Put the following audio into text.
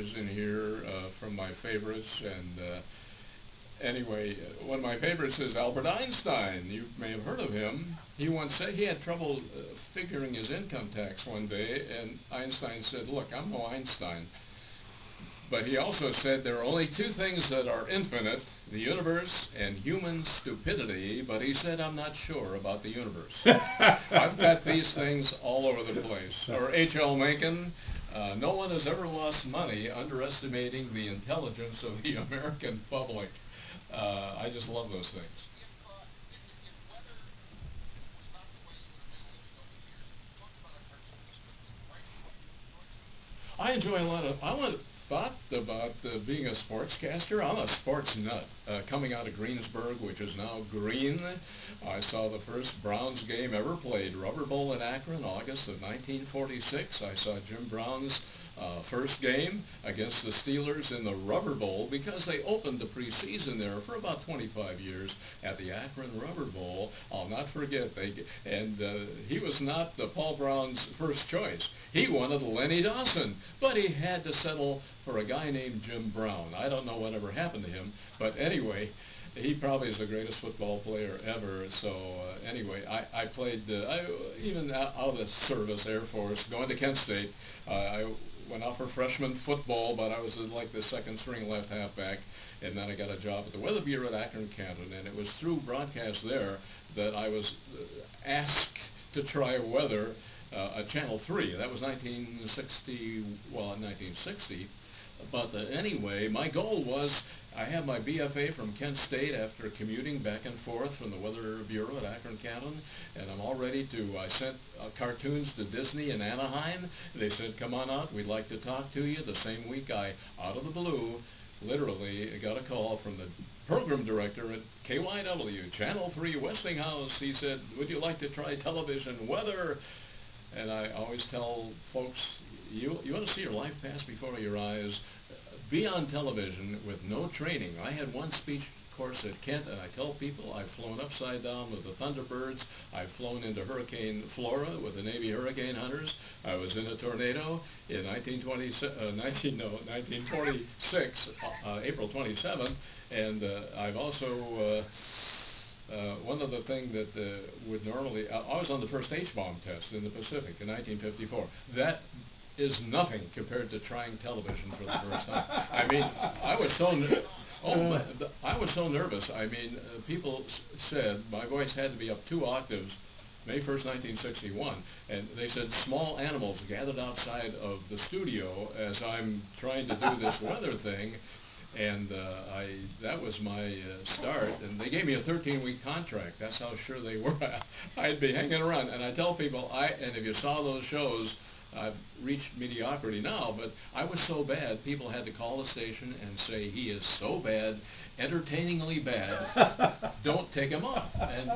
passages in here from my favorites, and anyway, one of my favorites is Albert Einstein. You may have heard of him. He once said he had trouble figuring his income tax one day, and Einstein said, "Look, I'm no Einstein." But he also said there are only two things that are infinite, the universe and human stupidity, but he said, "I'm not sure about the universe." I've got these things all over the place. Or H.L. Mencken, "No one has ever lost money underestimating the intelligence of the American public." I just love those things. I enjoy a lot of, thought about being a sportscaster. I'm a sports nut. Coming out of Greensburg, which is now Green, I saw the first Browns game ever played, Rubber Bowl in Akron, August of 1946. I saw Jim Brown's first game against the Steelers in the Rubber Bowl, because they opened the preseason there for about 25 years at the Akron Rubber Bowl. I'll not forget, he was not Paul Brown's first choice. He wanted Lenny Dawson, but he had to settle for a guy named Jim Brown. I don't know whatever happened to him, but anyway, he probably is the greatest football player ever. So anyway, I played, even out of the service, Air Force, going to Kent State. I went out for freshman football, but I was like the second string left halfback, and then I got a job at the Weather Bureau at Akron, Canton, and it was through broadcast there that I was asked to try weather at Channel 3. That was 1960. But anyway, my goal was, I had my BFA from Kent State after commuting back and forth from the Weather Bureau at Akron, Canton, and I'm all ready to, I sent cartoons to Disney in Anaheim. They said, "Come on out, we'd like to talk to you." The same week, I, out of the blue, literally got a call from the program director at KYW, Channel 3 Westinghouse. He said, "Would you like to try television weather?" And I always tell folks, you want to see your life pass before your eyes, be on television with no training. I had one speech course at Kent, and I tell people I've flown upside down with the Thunderbirds. I've flown into Hurricane Flora with the Navy hurricane hunters. I was in a tornado in 1946, April 27th, and I've also one other thing that would normally, I was on the first H-bomb test in the Pacific in 1954. That is nothing compared to trying television for the first time. I mean, I was so nervous. I mean, people said my voice had to be up 2 octaves, May 1st, 1961, and they said small animals gathered outside of the studio as I'm trying to do this weather thing. And that was my start, and they gave me a 13-week contract. That's how sure they were I'd be hanging around. And I tell people, and if you saw those shows, I've reached mediocrity now, but I was so bad, people had to call the station and say, "He is so bad, entertainingly bad, don't take him on." And